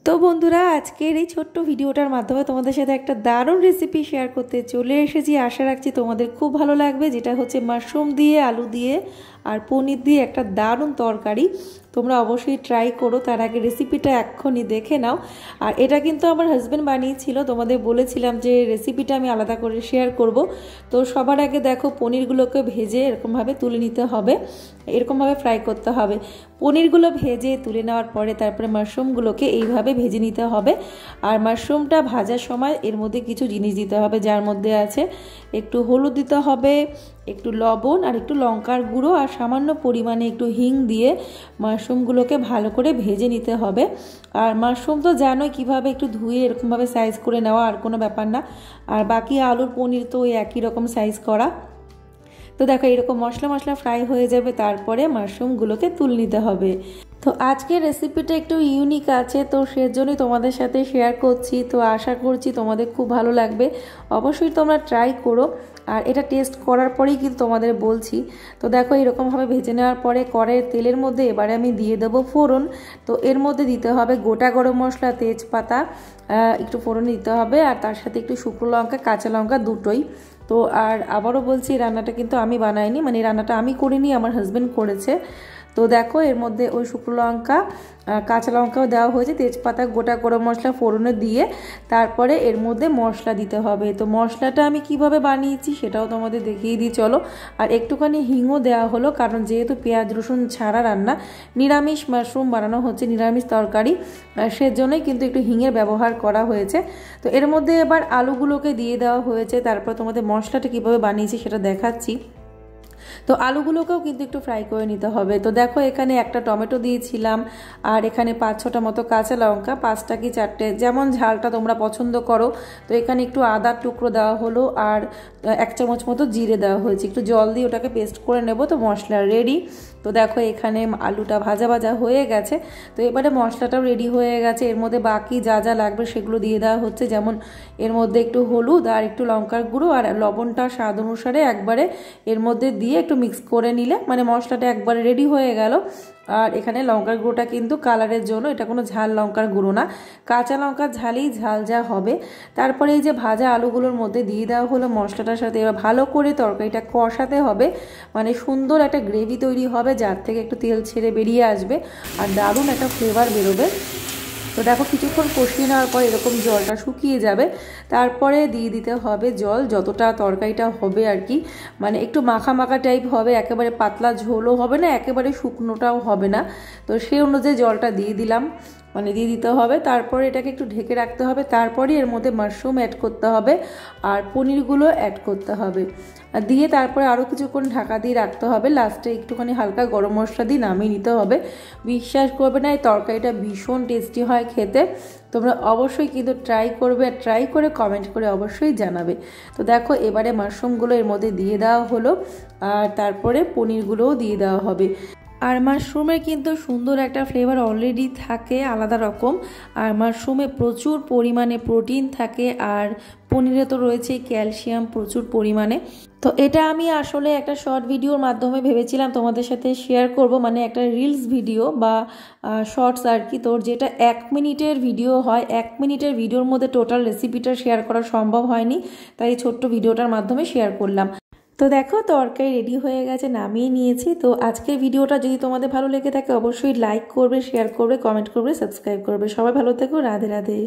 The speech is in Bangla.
তো বন্ধুরা আজকের এই ছোট্ট ভিডিওটার মাধ্যমে তোমাদের সাথে একটা দারুণ রেসিপি শেয়ার করতে চলে এসেছি। আশা রাখছি তোমাদের খুব ভালো লাগবে, যেটা হচ্ছে মাশরুম দিয়ে, আলু দিয়ে আর পনির দিয়ে একটা দারুণ তরকারি। তোমরা অবশ্যই ট্রাই করো। তার আগে রেসিপিটা এক্ষুনি দেখে নাও। আর এটা কিন্তু আমার হাজব্যান্ড বানিয়েছিল, তোমাদের বলেছিলাম যে রেসিপিটা আমি আলাদা করে শেয়ার করব। তো সবার আগে দেখো পনিরগুলোকে ভেজে এরকমভাবে তুলে নিতে হবে, এরকমভাবে ফ্রাই করতে হবে। পনিরগুলো ভেজে তুলে নেওয়ার পরে তারপরে মাশরুমগুলোকে এইভাবে ভেজে নিতে হবে। আর মাশরুমটা ভাজার সময় এর মধ্যে কিছু জিনিস দিতে হবে, যার মধ্যে আছে একটু হলুদ দিতে হবে, একটু লবণ আর একটু লঙ্কার গুঁড়ো আর সামান্য পরিমাণে একটু হিং দিয়ে মাশরুমগুলোকে ভালো করে ভেজে নিতে হবে। আর মাশরুম তো জানোই কীভাবে একটু ধুয়ে এরকমভাবে সাইজ করে নেওয়া, আর কোনো ব্যাপার না। আর বাকি আলুর পনির তো ওই একই রকম সাইজ করা। তো দেখো এরকম মশলা মশলা ফ্রাই হয়ে যাবে, তারপরে মাশরুমগুলোকে তুলে নিতে হবে। তো আজকের রেসিপিটা একটু ইউনিক আছে, তো সেজন্যই তোমাদের সাথে শেয়ার করছি। তো আশা করছি তোমাদের খুব ভালো লাগবে, অবশ্যই তোমরা ট্রাই করো। আর এটা টেস্ট করার পরেই কিন্তু তোমাদের বলছি। তো দেখো এরকমভাবে ভেজে নেওয়ার পরে কড়াইয়ের তেলের মধ্যে এবারে আমি দিয়ে দেবো ফোড়ন। তো এর মধ্যে দিতে হবে গোটা গরম মশলা, তেজপাতা একটু ফোড়ন দিতে হবে, আর তার সাথে একটু শুকনো লঙ্কা, কাঁচা লঙ্কা দুটোই। তো আর আবারও বলছি, রান্নাটা কিন্তু আমি বানাইনি, মানে রান্নাটা আমি করিনি, আমার হাজব্যান্ড করেছে। তো দেখো এর মধ্যে ওই শুকনো লঙ্কা, কাঁচা লঙ্কাও দেওয়া হয়েছে, তেজপাতা, গোটা গরম মশলা ফোড়নে দিয়ে তারপরে এর মধ্যে মশলা দিতে হবে। তো মশলাটা আমি কিভাবে বানিয়েছি সেটাও তোমাদের দেখিয়ে দিই চলো। আর একটুখানি হিংও দেওয়া হলো, কারণ যেহেতু পেঁয়াজ রসুন ছাড়া রান্না, নিরামিষ মাশরুম বানানো হচ্ছে, নিরামিষ তরকারি, সেজন্যই কিন্তু একটু হিঙের ব্যবহার করা হয়েছে। তো এর মধ্যে এবার আলুগুলোকে দিয়ে দেওয়া হয়েছে, তারপর তোমাদের মশলাটা কীভাবে বানিয়েছি সেটা দেখাচ্ছি। তো আলুগুলোকেও কিন্তু একটু ফ্রাই করে নিতে হবে। তো দেখো এখানে একটা টমেটো দিয়েছিলাম, আর এখানে 5-6টা মতো কাঁচা লঙ্কা, 5টা কি 4টে, যেমন ঝালটা তোমরা পছন্দ করো। তো এখানে একটু আদার টুকরো দেওয়া হলো, আর 1 চামচ মতো জিরে দেওয়া হয়েছে। একটু জল দিয়ে ওটাকে পেস্ট করে নেব। তো মশলা রেডি। তো দেখো এখানে আলুটা ভাজা ভাজা হয়ে গেছে। তো এবারে মশলাটাও রেডি হয়ে গেছে। এর মধ্যে বাকি যা যা লাগবে সেগুলো দিয়ে দেওয়া হচ্ছে, যেমন এর মধ্যে একটু হলুদ আর একটু লঙ্কার গুঁড়ো আর লবণটা স্বাদ অনুসারে একবারে এর মধ্যে দিয়ে একটু মিক্স করে নিলে মানে মশলাটা একবারে রেডি হয়ে গেল। আর এখানে লঙ্কার গুঁড়োটা কিন্তু কালারের জন্য, এটা কোনো ঝাল লঙ্কার গুঁড়ো না, কাঁচা লঙ্কার ঝালেই ঝাল যা হবে। তারপরে এই যে ভাজা আলুগুলোর মধ্যে দিয়ে দেওয়া হলো মশলাটার সাথে। এবার ভালো করে তরকারিটা কষাতে হবে, মানে সুন্দর একটা গ্রেভি তৈরি হবে, যার থেকে একটু তেল ছেড়ে বেরিয়ে আসবে আর দারুণ একটা ফ্লেভার বেরোবে। তো দেখো কিছুক্ষণ কষিয়ে নেওয়ার পর এরকম জলটা শুকিয়ে যাবে, তারপরে দিয়ে দিতে হবে জল, যতটা তরকারিটা হবে আর কি, মানে একটু মাখা মাখা টাইপ হবে, একেবারে পাতলা ঝোলও হবে না, একেবারে শুকনোটাও হবে না। তো সেই অনুযায়ী জলটা দিয়ে দিলাম, মানে দিয়ে দিতে হবে। তারপরে এটাকে একটু ঢেকে রাখতে হবে, তারপরে এর মধ্যে মাশরুম অ্যাড করতে হবে আর পনিরগুলো অ্যাড করতে হবে, দিয়ে তারপরে আরও কিছুক্ষণ ঢাকা দিয়ে রাখতে হবে। লাস্টে একটুখানি হালকা গরম মশলা দিয়ে নামিয়ে নিতে হবে। বিশ্বাস করবে না, এই তরকারিটা ভীষণ টেস্টি হয় খেতে। তোমরা অবশ্যই কিন্তু ট্রাই করবে, আর ট্রাই করে কমেন্ট করে অবশ্যই জানাবে। তো দেখো এবারে মাশরুমগুলো এর মধ্যে দিয়ে দেওয়া হলো, আর তারপরে পনিরগুলোও দিয়ে দেওয়া হবে। আর মাশরুমের কিন্তু সুন্দর একটা ফ্লেভার অলরেডি থাকে আলাদা রকম, আর মাশরুমে প্রচুর পরিমাণে প্রোটিন থাকে, আর পনিরে তো রয়েছে ক্যালসিয়াম প্রচুর পরিমাণে। তো এটা আমি আসলে একটা শর্ট ভিডিওর মাধ্যমে ভেবেছিলাম তোমাদের সাথে শেয়ার করব, মানে একটা রিলস ভিডিও বা শর্টস আর কি। তোর যেটা 1 মিনিটের ভিডিও হয়, 1 মিনিটের ভিডিওর মধ্যে টোটাল রেসিপিটা শেয়ার করা সম্ভব হয়নি, তাই এই ছোট্ট ভিডিওটার মাধ্যমে শেয়ার করলাম। তো দেখো তরকারি রেডি হয়ে গেছে, নামিয়ে নিয়েছি। তো আজকের ভিডিওটা যদি তোমাদের ভালো লেগে থাকে অবশ্যই লাইক করবে, শেয়ার করবে, কমেন্ট করবে, সাবস্ক্রাইব করবে। সবাই ভালো থেকো, রাধে রাধে।